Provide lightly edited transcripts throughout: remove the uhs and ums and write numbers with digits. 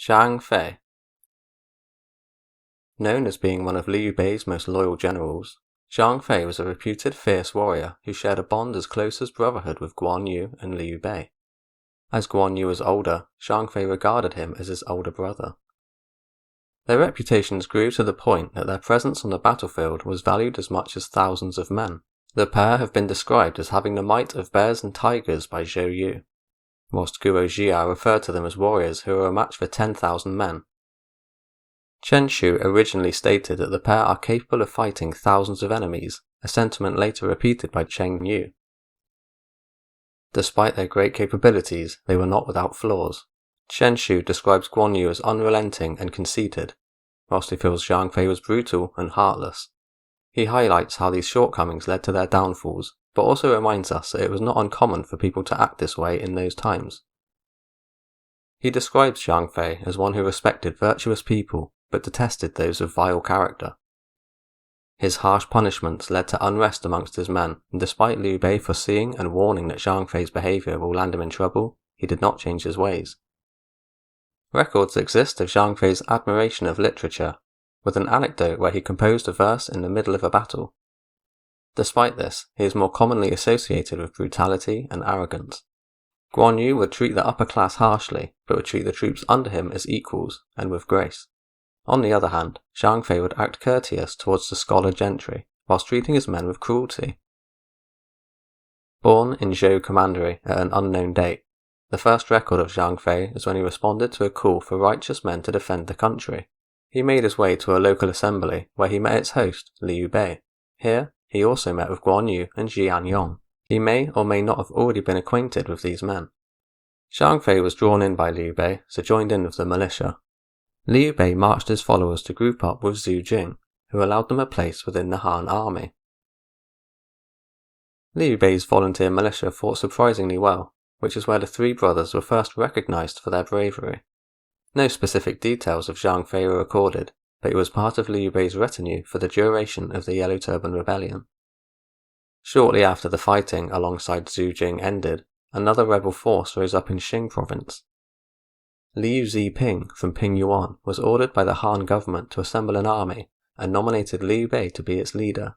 Zhang Fei. Known as being one of Liu Bei's most loyal generals, Zhang Fei was a reputed fierce warrior who shared a bond as close as brotherhood with Guan Yu and Liu Bei. As Guan Yu was older, Zhang Fei regarded him as his older brother. Their reputations grew to the point that their presence on the battlefield was valued as much as thousands of men. The pair have been described as having the might of bears and tigers by Zhou Yu, whilst Guo Jia referred to them as warriors who were a match for 10,000 men. Chen Shou originally stated that the pair are capable of fighting thousands of enemies, a sentiment later repeated by Chen Yu. Despite their great capabilities, they were not without flaws. Chen Shou describes Guan Yu as unrelenting and conceited, whilst he feels Zhang Fei was brutal and heartless. He highlights how these shortcomings led to their downfalls, but also reminds us that it was not uncommon for people to act this way in those times. He describes Zhang Fei as one who respected virtuous people, but detested those of vile character. His harsh punishments led to unrest amongst his men, and despite Liu Bei foreseeing and warning that Zhang Fei's behaviour will land him in trouble, he did not change his ways. Records exist of Zhang Fei's admiration of literature, with an anecdote where he composed a verse in the middle of a battle. Despite this, he is more commonly associated with brutality and arrogance. Guan Yu would treat the upper class harshly, but would treat the troops under him as equals, and with grace. On the other hand, Zhang Fei would act courteous towards the scholar gentry, whilst treating his men with cruelty. Born in Zhou Commandery at an unknown date, the first record of Zhang Fei is when he responded to a call for righteous men to defend the country. He made his way to a local assembly, where he met its host, Liu Bei. Here, he also met with Guan Yu and Jianyong. He may or may not have already been acquainted with these men. Zhang Fei was drawn in by Liu Bei, so joined in with the militia. Liu Bei marched his followers to group up with Zhu Jing, who allowed them a place within the Han army. Liu Bei's volunteer militia fought surprisingly well, which is where the three brothers were first recognized for their bravery. No specific details of Zhang Fei were recorded, but he was part of Liu Bei's retinue for the duration of the Yellow Turban Rebellion. Shortly after the fighting alongside Zhu Jing ended, another rebel force rose up in Xing province. Liu Ziping from Pingyuan was ordered by the Han government to assemble an army and nominated Liu Bei to be its leader.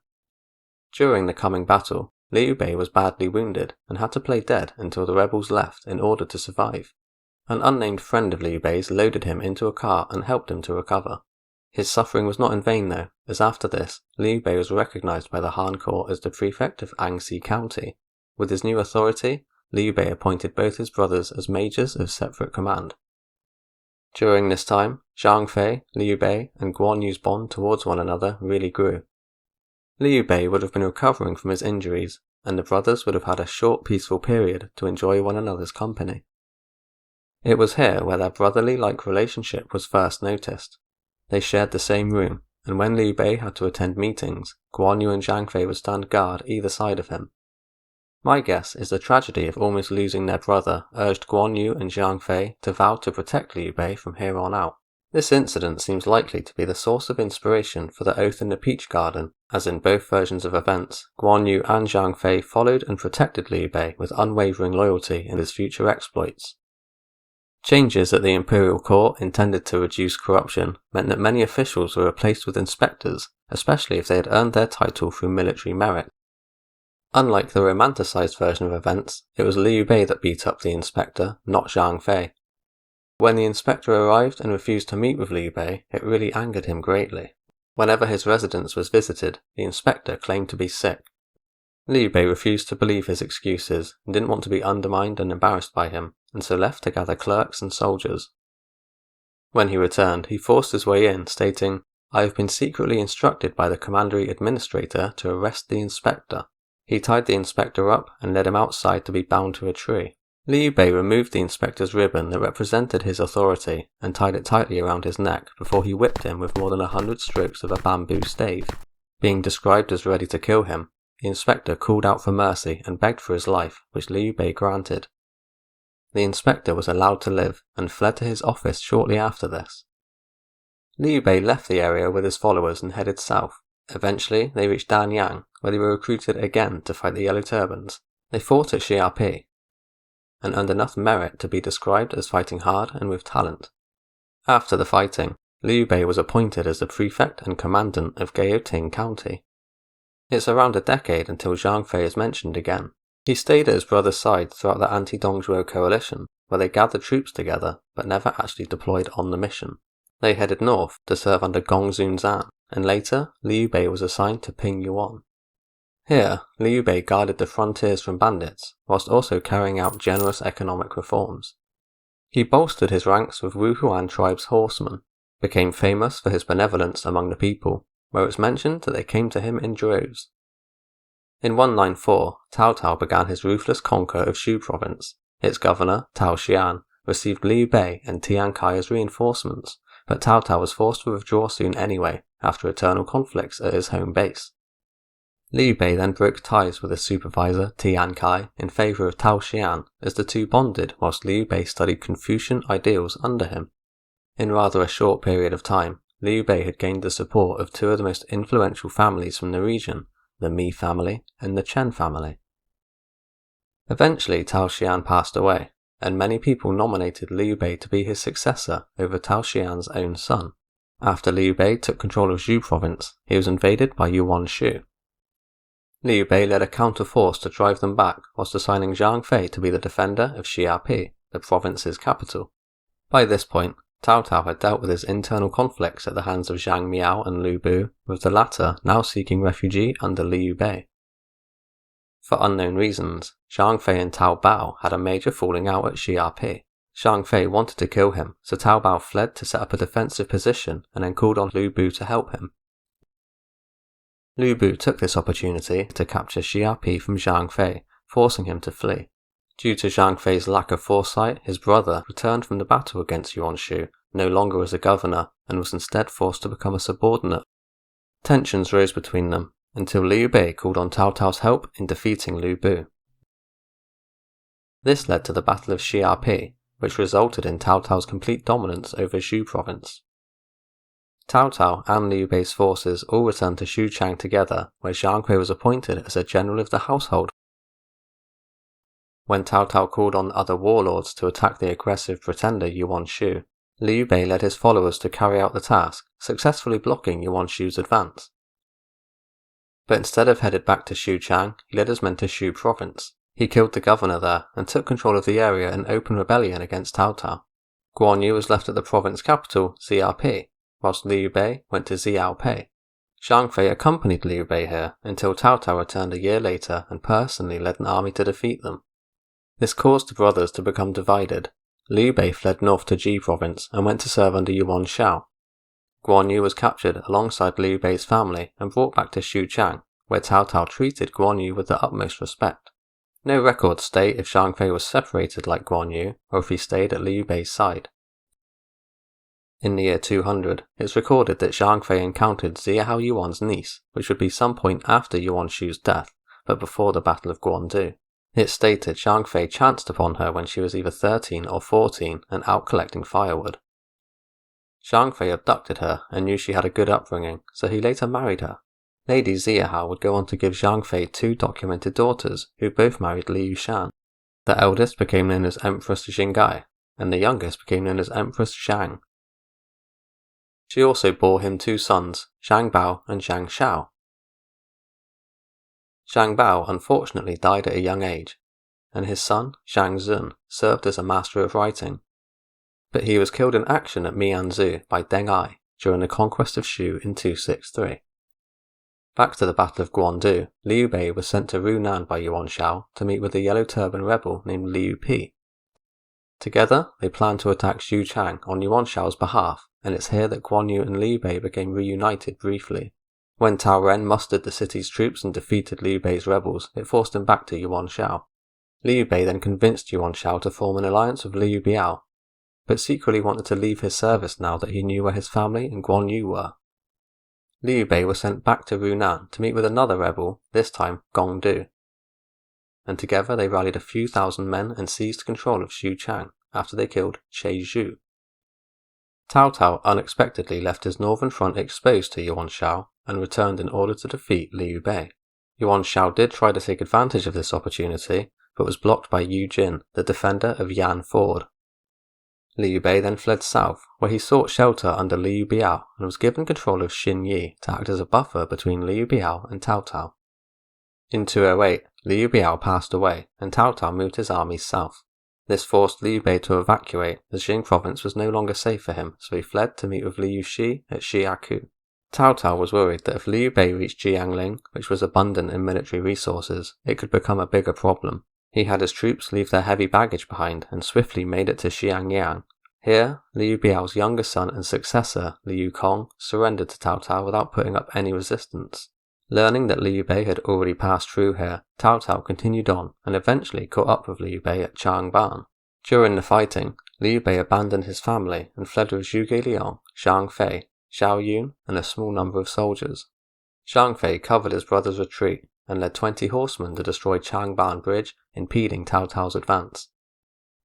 During the coming battle, Liu Bei was badly wounded and had to play dead until the rebels left in order to survive. An unnamed friend of Liu Bei's loaded him into a car and helped him to recover. His suffering was not in vain though, as after this, Liu Bei was recognized by the Han court as the prefect of Anxi County. With his new authority, Liu Bei appointed both his brothers as majors of separate command. During this time, Zhang Fei, Liu Bei, and Guan Yu's bond towards one another really grew. Liu Bei would have been recovering from his injuries, and the brothers would have had a short peaceful period to enjoy one another's company. It was here where their brotherly-like relationship was first noticed. They shared the same room, and when Liu Bei had to attend meetings, Guan Yu and Zhang Fei would stand guard either side of him. My guess is the tragedy of almost losing their brother urged Guan Yu and Zhang Fei to vow to protect Liu Bei from here on out. This incident seems likely to be the source of inspiration for the oath in the Peach Garden, as in both versions of events, Guan Yu and Zhang Fei followed and protected Liu Bei with unwavering loyalty in his future exploits. Changes at the imperial court intended to reduce corruption meant that many officials were replaced with inspectors, especially if they had earned their title through military merit. Unlike the romanticized version of events, it was Liu Bei that beat up the inspector, not Zhang Fei. When the inspector arrived and refused to meet with Liu Bei, it really angered him greatly. Whenever his residence was visited, the inspector claimed to be sick. Liu Bei refused to believe his excuses and didn't want to be undermined and embarrassed by him, and so left to gather clerks and soldiers. When he returned, he forced his way in, stating, "I have been secretly instructed by the commandery administrator to arrest the inspector." He tied the inspector up and led him outside to be bound to a tree. Liu Bei removed the inspector's ribbon that represented his authority and tied it tightly around his neck before he whipped him with more than 100 strokes of a bamboo stave. Being described as ready to kill him, the inspector called out for mercy and begged for his life, which Liu Bei granted. The inspector was allowed to live and fled to his office shortly after this. Liu Bei left the area with his followers and headed south. Eventually, they reached Danyang, where they were recruited again to fight the Yellow Turbans. They fought at Xiapi, and earned enough merit to be described as fighting hard and with talent. After the fighting, Liu Bei was appointed as the prefect and commandant of Gaoting County. It's around a decade until Zhang Fei is mentioned again. He stayed at his brother's side throughout the anti-Dongzhuo coalition, where they gathered troops together but never actually deployed on the mission. They headed north to serve under Gongsun Zan, and later Liu Bei was assigned to Ping Yuan. Here, Liu Bei guarded the frontiers from bandits, whilst also carrying out generous economic reforms. He bolstered his ranks with Wuhuan tribe's horsemen, became famous for his benevolence among the people, where it's mentioned that they came to him in droves. In 194, Cao Cao began his ruthless conquer of Shou province. Its governor, Tao Xian, received Liu Bei and Tian Kai as reinforcements, but Cao Cao was forced to withdraw soon anyway, after eternal conflicts at his home base. Liu Bei then broke ties with his supervisor Tian Kai in favour of Tao Xian, as the two bonded whilst Liu Bei studied Confucian ideals under him. In rather a short period of time, Liu Bei had gained the support of two of the most influential families from the region, the Mi family and the Chen family. Eventually Tao Xian passed away, and many people nominated Liu Bei to be his successor over Tao Xian's own son. After Liu Bei took control of Zhou province, he was invaded by Yuan Shu. Liu Bei led a counter-force to drive them back whilst assigning Zhang Fei to be the defender of Xiapi, the province's capital. By this point, Cao Cao had dealt with his internal conflicts at the hands of Zhang Miao and Lu Bu, with the latter now seeking refuge under Liu Bei. For unknown reasons, Zhang Fei and Tao Bao had a major falling out at Xiapi. Zhang Fei wanted to kill him, so Tao Bao fled to set up a defensive position and then called on Lu Bu to help him. Lu Bu took this opportunity to capture Xiapi from Zhang Fei, forcing him to flee. Due to Zhang Fei's lack of foresight, his brother returned from the battle against Yuan Shu, no longer as a governor, and was instead forced to become a subordinate. Tensions rose between them, until Liu Bei called on Cao Cao's help in defeating Lu Bu. This led to the Battle of Xiapi, which resulted in Cao Cao's complete dominance over Zhou province. Cao Cao and Liu Bei's forces all returned to Xuchang together, where Zhang Fei was appointed as a general of the household. When Cao Cao called on other warlords to attack the aggressive pretender Yuan Shu, Liu Bei led his followers to carry out the task, successfully blocking Yuan Shu's advance. But instead of headed back to Xuchang, he led his men to Zhou province. He killed the governor there and took control of the area in open rebellion against Cao Cao. Guan Yu was left at the province capital, Xiapi, whilst Liu Bei went to Xiaopei. Zhang Fei accompanied Liu Bei here until Cao Cao returned a year later and personally led an army to defeat them. This caused the brothers to become divided. Liu Bei fled north to Ji province and went to serve under Yuan Shao. Guan Yu was captured alongside Liu Bei's family and brought back to Xuchang, where Cao Cao treated Guan Yu with the utmost respect. No records state if Zhang Fei was separated like Guan Yu or if he stayed at Liu Bei's side. In the year 200, it's recorded that Zhang Fei encountered Ziyahao Yuan's niece, which would be some point after Yuan Shu's death, but before the Battle of Guandu. It stated Zhang Fei chanced upon her when she was either 13 or 14 and out collecting firewood. Zhang Fei abducted her and knew she had a good upbringing, so he later married her. Lady Ziyahao would go on to give Zhang Fei two documented daughters, who both married Liu Shan. The eldest became known as Empress Xingai, and the youngest became known as Empress Zhang. She also bore him two sons, Zhang Bao and Zhang Shao. Zhang Bao unfortunately died at a young age, and his son, Zhang Zun, served as a master of writing. But he was killed in action at Mianzhu by Deng Ai during the conquest of Shu in 263. Back to the Battle of Guandu, Liu Bei was sent to Runan by Yuan Shao to meet with a yellow turban rebel named Liu Pi. Together, they planned to attack Xuchang on Yuan Shao's behalf, and it's here that Guan Yu and Liu Bei became reunited briefly. When Tao Ren mustered the city's troops and defeated Liu Bei's rebels, it forced him back to Yuan Shao. Liu Bei then convinced Yuan Shao to form an alliance with Liu Biao, but secretly wanted to leave his service now that he knew where his family and Guan Yu were. Liu Bei was sent back to Runan to meet with another rebel, this time Gongdu, and together they rallied a few thousand men and seized control of Xuchang after they killed Che Zhu. Cao Cao unexpectedly left his northern front exposed to Yuan Shao and returned in order to defeat Liu Bei. Yuan Shao did try to take advantage of this opportunity, but was blocked by Yu Jin, the defender of Yan Ford. Liu Bei then fled south, where he sought shelter under Liu Biao and was given control of Xinyi to act as a buffer between Liu Biao and Cao Cao. In 208, Liu Biao passed away and Cao Cao moved his armies south. This forced Liu Bei to evacuate, as Jing province was no longer safe for him, so he fled to meet with Liu Shi at Xiaku. Cao Cao was worried that if Liu Bei reached Jiangling, which was abundant in military resources, it could become a bigger problem. He had his troops leave their heavy baggage behind and swiftly made it to Xiangyang. Here, Liu Biao's younger son and successor, Liu Kong, surrendered to Cao Cao without putting up any resistance. Learning that Liu Bei had already passed through here, Cao Cao continued on and eventually caught up with Liu Bei at Changban. During the fighting, Liu Bei abandoned his family and fled with Zhuge Liang, Zhang Fei, Zhao Yun, and a small number of soldiers. Zhang Fei covered his brother's retreat and led 20 horsemen to destroy Changban Bridge, impeding Cao Cao's advance.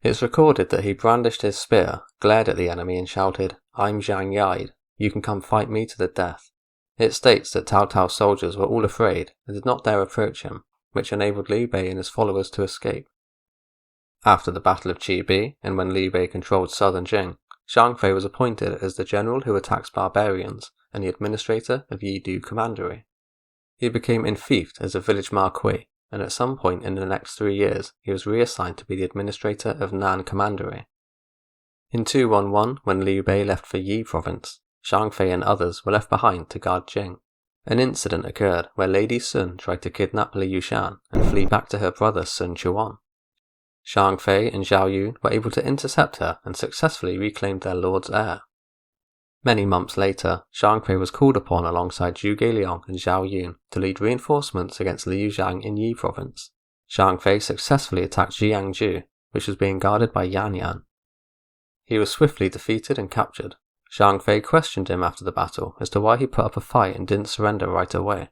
It's recorded that he brandished his spear, glared at the enemy and shouted, "I'm Zhang Yide, you can come fight me to the death." It states that Cao Cao's soldiers were all afraid and did not dare approach him, which enabled Liu Bei and his followers to escape. After the Battle of Chibi, and when Liu Bei controlled southern Jing, Zhang Fei was appointed as the general who attacks barbarians and the administrator of Yidu Commandery. He became enfeoffed as a village marquis, and at some point in the next 3 years he was reassigned to be the administrator of Nan Commandery. In 211, when Liu Bei left for Yi province, Zhang Fei and others were left behind to guard Jing. An incident occurred where Lady Sun tried to kidnap Liu Shan and flee back to her brother Sun Chuan. Zhang Fei and Zhao Yun were able to intercept her and successfully reclaimed their lord's heir. Many months later, Zhang Fei was called upon alongside Zhuge Liang and Zhao Yun to lead reinforcements against Liu Zhang in Yi province. Zhang Fei successfully attacked Jiangju, which was being guarded by Yanyi. He was swiftly defeated and captured. Zhang Fei questioned him after the battle as to why he put up a fight and didn't surrender right away.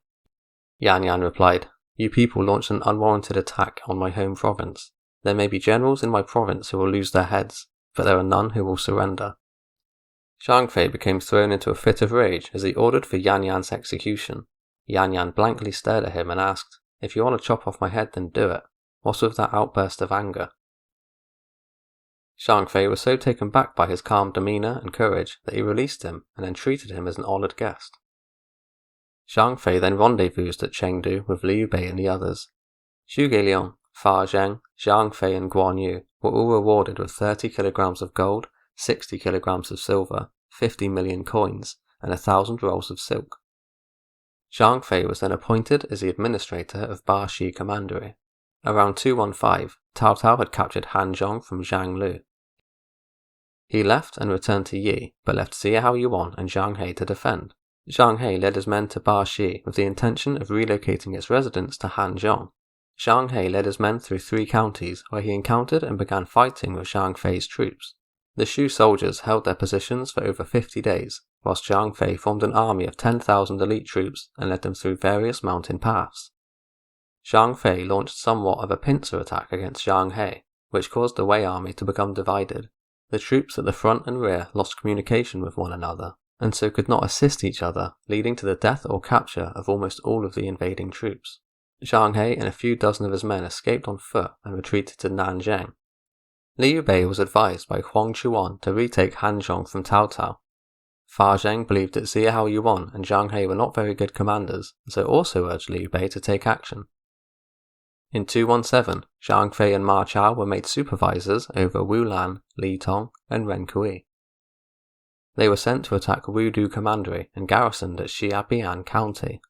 Yanyi replied, "You people launched an unwarranted attack on my home province. There may be generals in my province who will lose their heads, but there are none who will surrender." Zhang Fei became thrown into a fit of rage as he ordered for Yanyan's execution. Yanyan blankly stared at him and asked, "If you want to chop off my head, then do it. What's with that outburst of anger?" Zhang Fei was so taken back by his calm demeanour and courage that he released him and then treated him as an honoured guest. Zhang Fei then rendezvoused at Chengdu with Liu Bei and the others. Zhuge Liang, Fa Zheng, Zhang Fei and Guan Yu were all rewarded with 30 kilograms of gold, 60 kilograms of silver, 50 million coins, and 1,000 rolls of silk. Zhang Fei was then appointed as the administrator of Ba Shi Commandery. Around 215, Cao Cao had captured Hanzhong from Zhang Lu. He left and returned to Yi, but left Xiahao Yuan and Zhang He to defend. Zhang He led his men to Ba Shi with the intention of relocating its residents to Hanzhong. Zhang He led his men through 3 counties where he encountered and began fighting with Zhang Fei's troops. The Shou soldiers held their positions for over 50 days, whilst Zhang Fei formed an army of 10,000 elite troops and led them through various mountain paths. Zhang Fei launched somewhat of a pincer attack against Zhang He, which caused the Wei army to become divided. The troops at the front and rear lost communication with one another, and so could not assist each other, leading to the death or capture of almost all of the invading troops. Zhang He and a few dozen of his men escaped on foot and retreated to Nanjing. Liu Bei was advised by Huang Chuan to retake Hanzhong from Cao Cao. Fa Zheng believed that Xiahao Yuan and Zhang He were not very good commanders, and so also urged Liu Bei to take action. In 217, Zhang Fei and Ma Chao were made supervisors over Wulan, Litong, and Renkui. They were sent to attack Wudu Commandery and garrisoned at Xiabian County.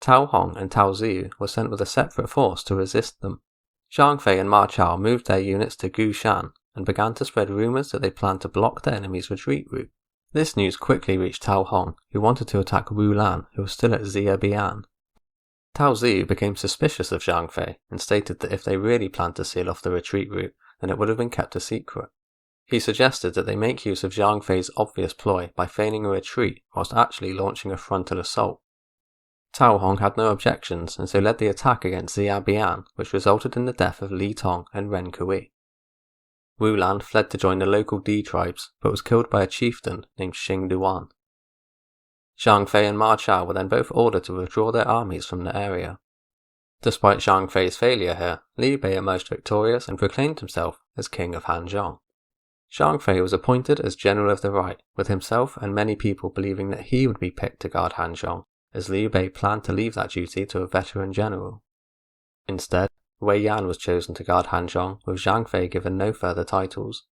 Tao Hong and Tao Ziyu were sent with a separate force to resist them. Zhang Fei and Ma Chao moved their units to Gushan and began to spread rumours that they planned to block the enemy's retreat route. This news quickly reached Tao Hong, who wanted to attack Wulan, who was still at Xiabian. Tao Ziyu became suspicious of Zhang Fei and stated that if they really planned to seal off the retreat route, then it would have been kept a secret. He suggested that they make use of Zhang Fei's obvious ploy by feigning a retreat whilst actually launching a frontal assault. Tao Hong had no objections and so led the attack against Xiabian, which resulted in the death of Li Tong and Ren Kui. Wulan fled to join the local D tribes, but was killed by a chieftain named Xing Duan. Zhang Fei and Ma Chao were then both ordered to withdraw their armies from the area. Despite Zhang Fei's failure here, Liu Bei emerged victorious and proclaimed himself as king of Hanzhong. Zhang Fei was appointed as General of the Right, with himself and many people believing that he would be picked to guard Hanzhong, as Liu Bei planned to leave that duty to a veteran general. Instead, Wei Yan was chosen to guard Hanzhong, with Zhang Fei given no further titles.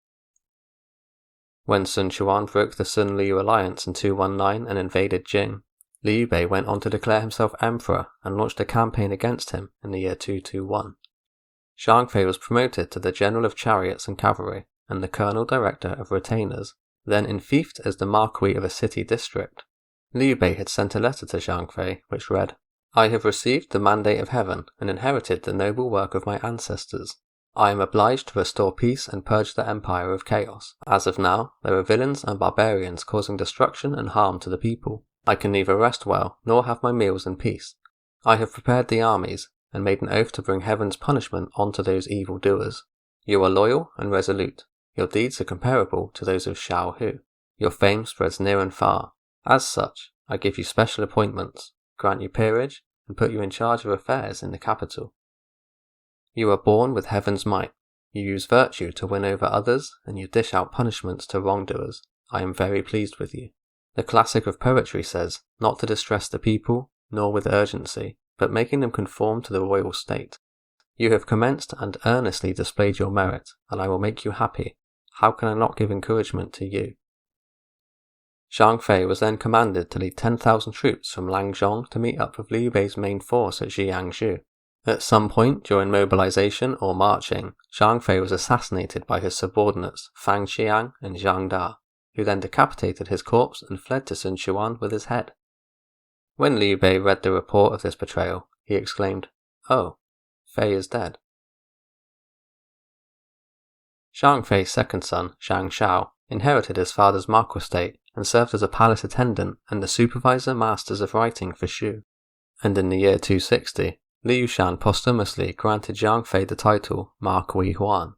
When Sun Quan broke the Sun-Liu alliance in 219 and invaded Jing, Liu Bei went on to declare himself emperor and launched a campaign against him in the year 221. Zhang Fei was promoted to the general of chariots and cavalry and the colonel director of retainers, then enfeoffed as the marquis of a city district. Liu Bei had sent a letter to Zhang Fei which read, "I have received the mandate of heaven and inherited the noble work of my ancestors. I am obliged to restore peace and purge the empire of chaos. As of now, there are villains and barbarians causing destruction and harm to the people. I can neither rest well nor have my meals in peace. I have prepared the armies and made an oath to bring heaven's punishment onto those evil doers. You are loyal and resolute. Your deeds are comparable to those of Shou. Your fame spreads near and far. As such, I give you special appointments, grant you peerage, and put you in charge of affairs in the capital. You are born with heaven's might. You use virtue to win over others, and you dish out punishments to wrongdoers. I am very pleased with you." The classic of poetry says, not to distress the people, nor with urgency, but making them conform to the royal state. You have commenced and earnestly displayed your merit, and I will make you happy. How can I not give encouragement to you? Zhang Fei was then commanded to lead 10,000 troops from Langzhong to meet up with Liu Bei's main force at Jiangzhou. At some point during mobilization or marching, Zhang Fei was assassinated by his subordinates Fang Qiang and Zhang Da, who then decapitated his corpse and fled to Sun Quan with his head. When Liu Bei read the report of this betrayal, he exclaimed, "Oh, Fei is dead." Zhang Fei's second son, Zhang Shao, inherited his father's marquisate and served as a palace attendant and the supervisor masters of writing for Shou. And in the year 260, Liu Shan posthumously granted Zhang Fei the title Marquis Huan.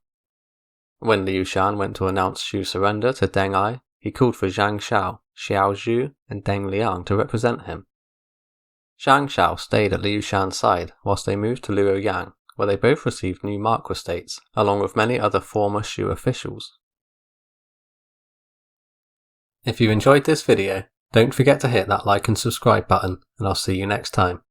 When Liu Shan went to announce Shou's surrender to Deng Ai, he called for Zhang Shao, Xiao Zhu, and Deng Liang to represent him. Zhang Shao stayed at Liu Shan's side whilst they moved to Luoyang, where they both received new marquistates, along with many other former Shou officials. If you enjoyed this video, don't forget to hit that like and subscribe button, and I'll see you next time.